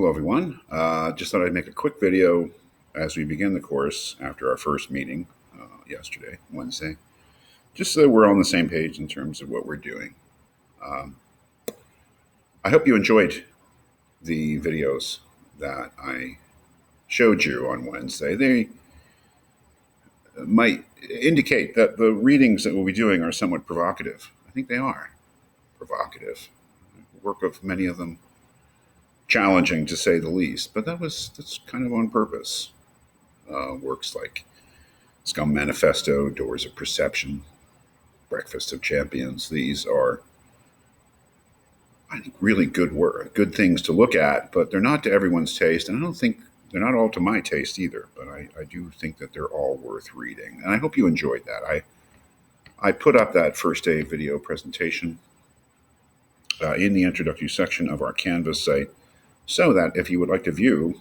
Hello, everyone. Just thought I'd make a quick video as we begin the course after our first meeting yesterday, Wednesday, just so we're on the same page in terms of what we're doing. Um, I hope you enjoyed the videos that I showed you on Wednesday. They might indicate that the readings that we'll be doing are somewhat provocative. I think they are provocative. Work of many of them challenging to say the least, but that's kind of on purpose. Works like Scum Manifesto, Doors of Perception, Breakfast of Champions. These are, I think, really good work, good things to look at, but they're not to everyone's taste, and I don't think they're not all to my taste either. But I do think that they're all worth reading, and I hope you enjoyed that. I put up that first day video presentation in the introductory section of our Canvas site, so that if you would like to view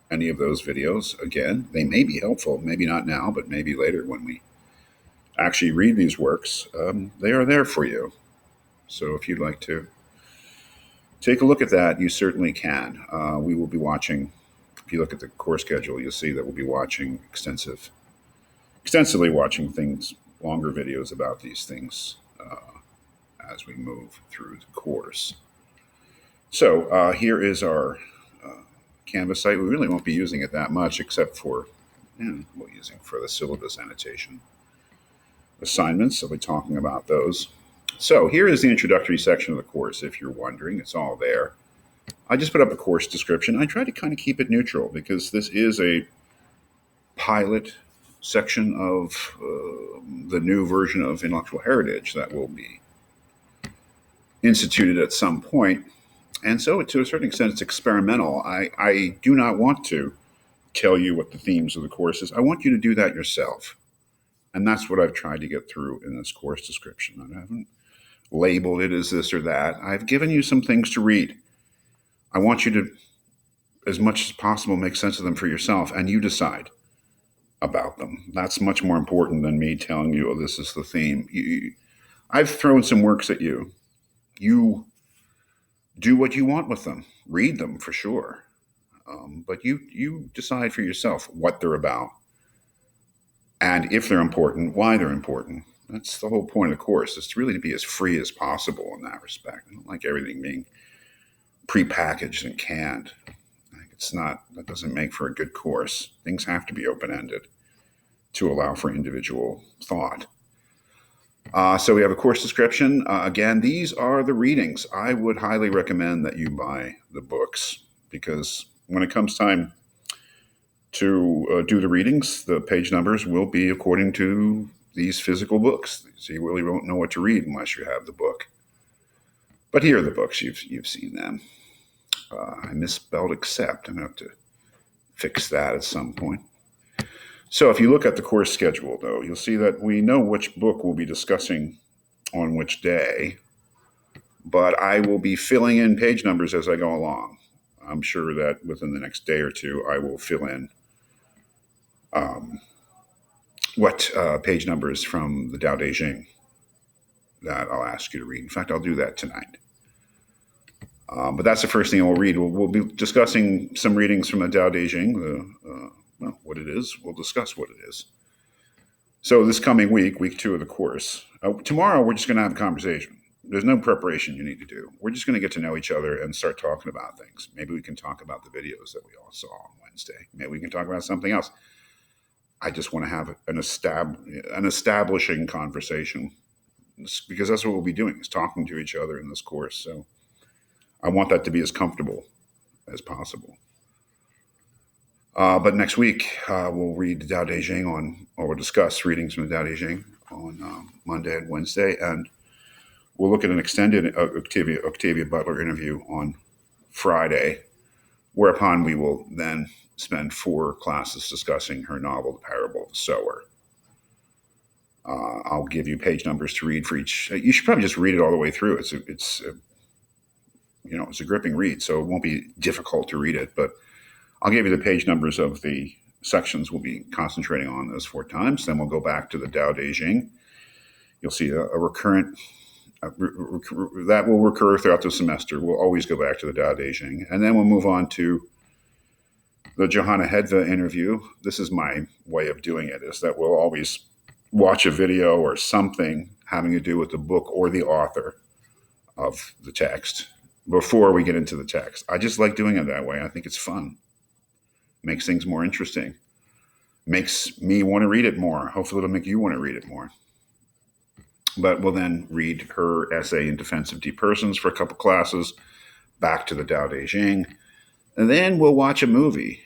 any of those videos again, they may be helpful. Maybe not now, but maybe later when we actually read these works, they are there for you. So if you'd like to take a look at that, you certainly can. We will be watching, if you look at the course schedule, you'll see that we'll be watching extensively watching things, longer videos about these things as we move through the course. So here is our Canvas site. We really won't be using it that much except for, we're using for the syllabus annotation assignments. I'll be talking about those. So here is the introductory section of the course. If you're wondering, it's all there. I just put up a course description. I try to kind of keep it neutral because this is a pilot section of the new version of intellectual heritage that will be instituted at some point. And so, to a certain extent, it's experimental. I do not want to tell you what the themes of the course is. I want you to do that yourself. And that's what I've tried to get through in this course description. I haven't labeled it as this or that. I've given you some things to read. I want you to, as much as possible, make sense of them for yourself, and you decide about them. That's much more important than me telling you, oh, this is the theme. I've thrown some works at you. You do what you want with them. Read them for sure. But you decide for yourself what they're about. And if they're important, why they're important. That's the whole point of the course, is to really be as free as possible in that respect. I don't like everything being prepackaged and canned. That doesn't make for a good course. Things have to be open-ended to allow for individual thought. So we have a course description. Again, these are the readings. I would highly recommend that you buy the books because when it comes time to do the readings, the page numbers will be according to these physical books. So you really won't know what to read unless you have the book. But here are the books. You've seen them. I misspelled accept. I'm going to have to fix that at some point. So if you look at the course schedule, though, you'll see that we know which book we'll be discussing on which day, but I will be filling in page numbers as I go along. I'm sure that within the next day or two, I will fill in what page numbers from the Tao Te Ching that I'll ask you to read. In fact, I'll do that tonight. But that's the first thing we'll read. We'll be discussing some readings from the Tao Te Ching, what it is. We'll discuss what it is. So this coming week 2 of the course, tomorrow we're just going to have a conversation. There's no preparation you need to do. We're just going to get to know each other and start talking about things. Maybe we can talk about the videos that we all saw on Wednesday. Maybe we can talk about something else. I just want to have an establishing conversation because that's what we'll be doing, is talking to each other in this course. So I want that to be as comfortable as possible. But next week, we'll read the Tao Te Ching or we'll discuss readings from the Tao Te Ching on Monday and Wednesday. And we'll look at an extended Octavia Butler interview on Friday, whereupon we will then spend 4 classes discussing her novel, The Parable of the Sower. I'll give you page numbers to read for each. You should probably just read it all the way through. It's a gripping read, so it won't be difficult to read it. But I'll give you the page numbers of the sections we'll be concentrating on those 4 times. Then we'll go back to the Tao Te Ching. You'll see a recurrent That will recur throughout the semester. We'll always go back to the Tao Te Ching. And then we'll move on to the Johanna Hedva interview. This is my way of doing it, is that we'll always watch a video or something having to do with the book or the author of the text before we get into the text. I just like doing it that way. I think it's fun. Makes things more interesting. Makes me want to read it more. Hopefully it'll make you want to read it more. But we'll then read her essay in Defense of Depersons for a couple classes, back to the Tao Te Ching, and then we'll watch a movie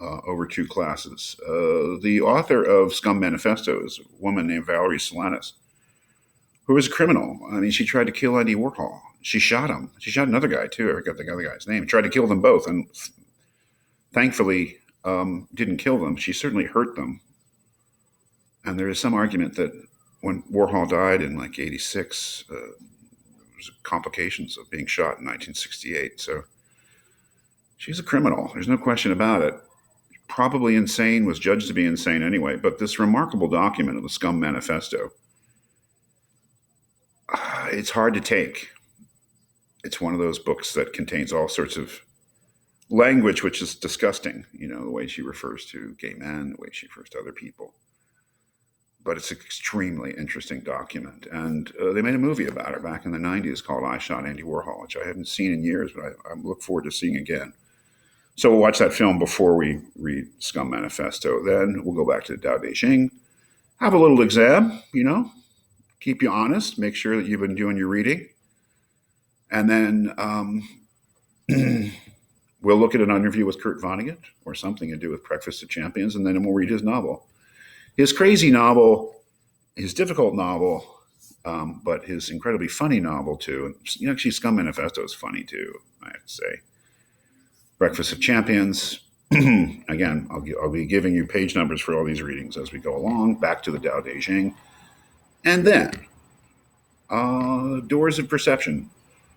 over 2 classes. The author of Scum Manifesto is a woman named Valerie Solanas, who is a criminal. I mean, she tried to kill Andy Warhol. She shot him. She shot another guy, too. I forgot the other guy's name. Tried to kill them both, and thankfully didn't kill them. She certainly hurt them. And there is some argument that when Warhol died in like 86, there was complications of being shot in 1968. So she's a criminal. There's no question about it. Probably insane, was judged to be insane anyway. But this remarkable document of the Scum Manifesto, it's hard to take. It's one of those books that contains all sorts of language which is disgusting. You know, the way she refers to gay men, the way she refers to other people. But it's an extremely interesting document. And they made a movie about it back in the 90s called I Shot Andy Warhol, which I haven't seen in years, but I look forward to seeing again. So we'll watch that film before we read Scum Manifesto. Then we'll go back to the Tao Te Ching, have a little exam, you know, keep you honest, make sure that you've been doing your reading. And then we'll look at an interview with Kurt Vonnegut or something to do with Breakfast of Champions, and then we'll read his novel. His crazy novel, his difficult novel, but his incredibly funny novel too. And actually, Scum Manifesto is funny too, I have to say. Breakfast of Champions. Again, I'll be giving you page numbers for all these readings as we go along. Back to the Tao Te Ching. And then, Doors of Perception.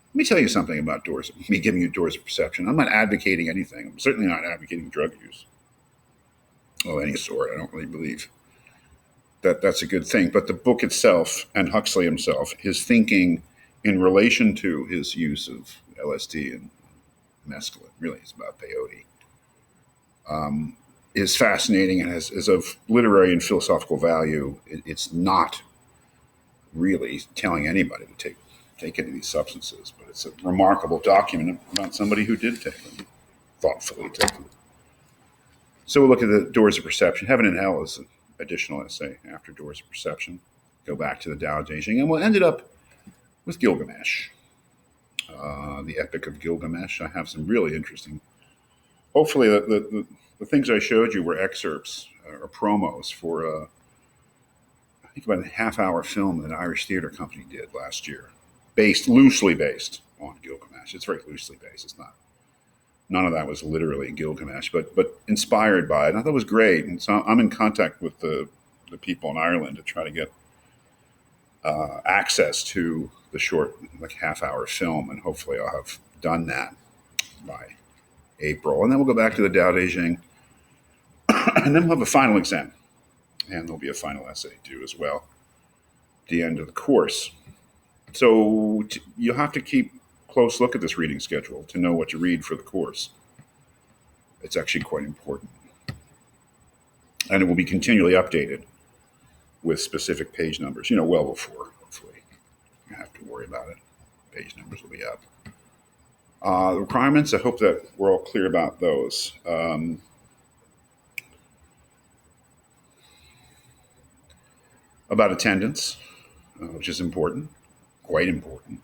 Let me tell you something about me giving you Doors of Perception. I'm not advocating anything. I'm certainly not advocating drug use of any sort. I don't really believe that that's a good thing. But the book itself and Huxley himself, his thinking in relation to his use of LSD and mescaline, really it's about peyote, is fascinating and is of literary and philosophical value. It's not really telling anybody to take any of these substances, but it's a remarkable document about somebody who did take them, thoughtfully take them. So we'll look at the Doors of Perception. Heaven and Hell is an additional essay after Doors of Perception. Go back to the Tao Te Ching, and we'll end it up with Gilgamesh, the Epic of Gilgamesh. I have some really interesting. Hopefully, the things I showed you were excerpts or promos for I think about a half-hour film that an Irish theater company did last year, loosely based on Gilgamesh. It's very loosely based. It's not. None of that was literally Gilgamesh, but inspired by it. And I thought it was great. And so I'm in contact with the people in Ireland to try to get access to the short, like half-hour film, and hopefully I'll have done that by April. And then we'll go back to the Tao Te Ching, and then we'll have a final exam, and there'll be a final essay due as well at the end of the course. So you'll have to keep close look at this reading schedule to know what to read for the course. It's actually quite important. And it will be continually updated with specific page numbers, well before, hopefully. You don't have to worry about it. Page numbers will be up. The requirements, I hope that we're all clear about those. About attendance, which is important, quite important.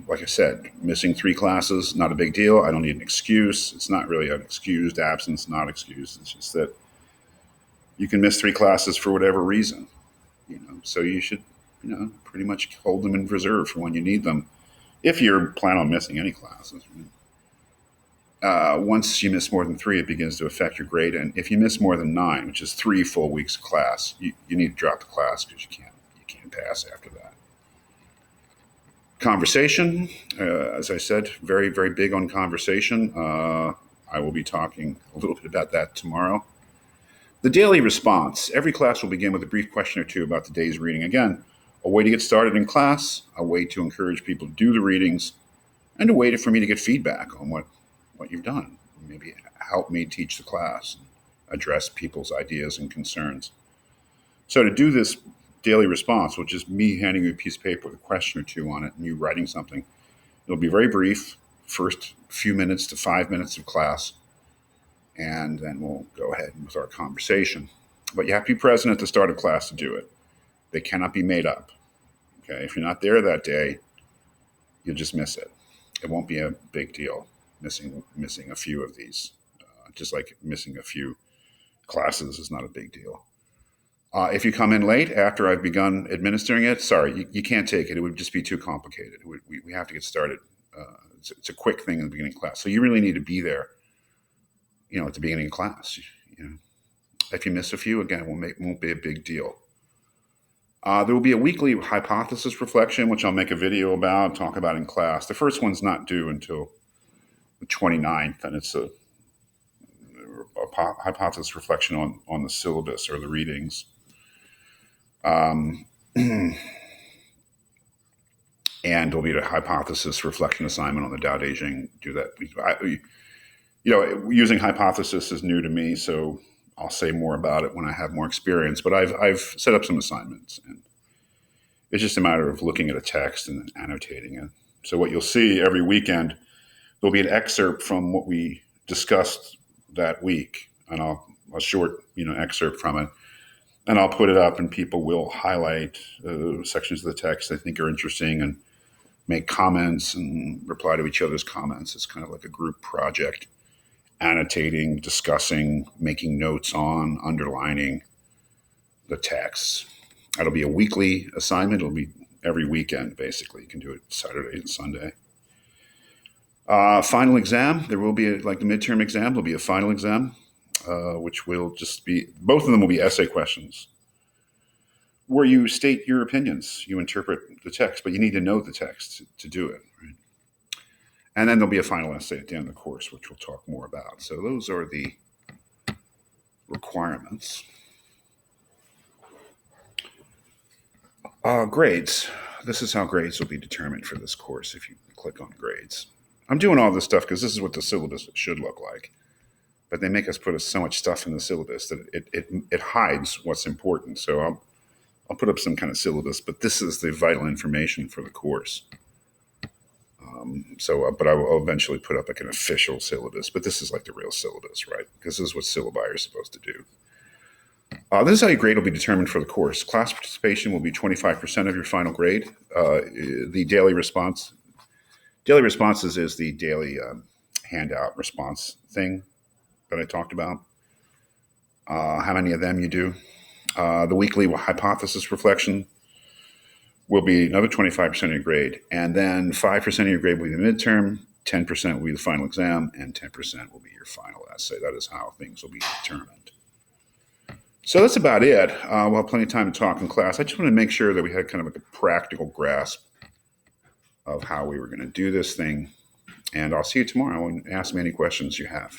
Like I said, missing 3 classes, not a big deal. I don't need an excuse. It's not really an excused absence, not excused. It's just that you can miss 3 classes for whatever reason, So you should, pretty much hold them in reserve for when you need them, if you're planning on missing any classes. Once you miss more than 3, it begins to affect your grade. And if you miss more than 9, which is 3 full weeks of class, you need to drop the class because you can't pass after that. Conversation, as I said, very, very big on conversation. I will be talking a little bit about that tomorrow. The daily response. Every class will begin with a brief question or two about the day's reading. Again, a way to get started in class, a way to encourage people to do the readings, and a way for me to get feedback on what you've done. Maybe help me teach the class, address people's ideas and concerns. So to do this daily response, which is me handing you a piece of paper with a question or two on it and you writing something, it'll be very brief, first few minutes to 5 minutes of class, and then we'll go ahead with our conversation. But you have to be present at the start of class to do it. They cannot be made up. Okay, if you're not there that day, you'll just miss it. It won't be a big deal missing a few of these. Just like missing a few classes is not a big deal. If you come in late after I've begun administering it, sorry, you can't take it. It would just be too complicated. We have to get started. It's a quick thing in the beginning of class. So you really need to be there, at the beginning of class. If you miss a few, again, it won't be a big deal. There will be a weekly hypothesis reflection, which I'll make a video about, talk about in class. The first one's not due until the 29th, and it's a hypothesis reflection on the syllabus or the readings. And there'll be a hypothesis reflection assignment on the Tao Te Ching. Do that. Using hypothesis is new to me, so I'll say more about it when I have more experience. But I've set up some assignments, and it's just a matter of looking at a text and annotating it. So what you'll see every weekend, there'll be an excerpt from what we discussed that week, and a short excerpt from it. And I'll put it up, and people will highlight sections of the text they think are interesting and make comments and reply to each other's comments. It's kind of like a group project, annotating, discussing, making notes on, underlining the text. That'll be a weekly assignment. It'll be every weekend, basically. You can do it Saturday and Sunday. Final exam. There will be, like the midterm exam, there'll be a final exam. Which will just be, both of them will be essay questions where you state your opinions, you interpret the text, but you need to know the text to do it. Right? And then there'll be a final essay at the end of the course, which we'll talk more about. So those are the requirements. Grades. This is how grades will be determined for this course if you click on grades. I'm doing all this stuff because this is what the syllabus should look like. But they make us put so much stuff in the syllabus that it hides what's important. So I'll put up some kind of syllabus, but this is the vital information for the course. But I will eventually put up like an official syllabus. But this is like the real syllabus, right? Because this is what syllabi are supposed to do. This is how your grade will be determined for the course. Class participation will be 25% of your final grade. The daily responses is the daily handout response thing that I talked about, how many of them you do. The weekly hypothesis reflection will be another 25% of your grade. And then 5% of your grade will be the midterm, 10% will be the final exam, and 10% will be your final essay. That is how things will be determined. So that's about it. We'll have plenty of time to talk in class. I just want to make sure that we had kind of like a practical grasp of how we were going to do this thing. And I'll see you tomorrow and ask me any questions you have.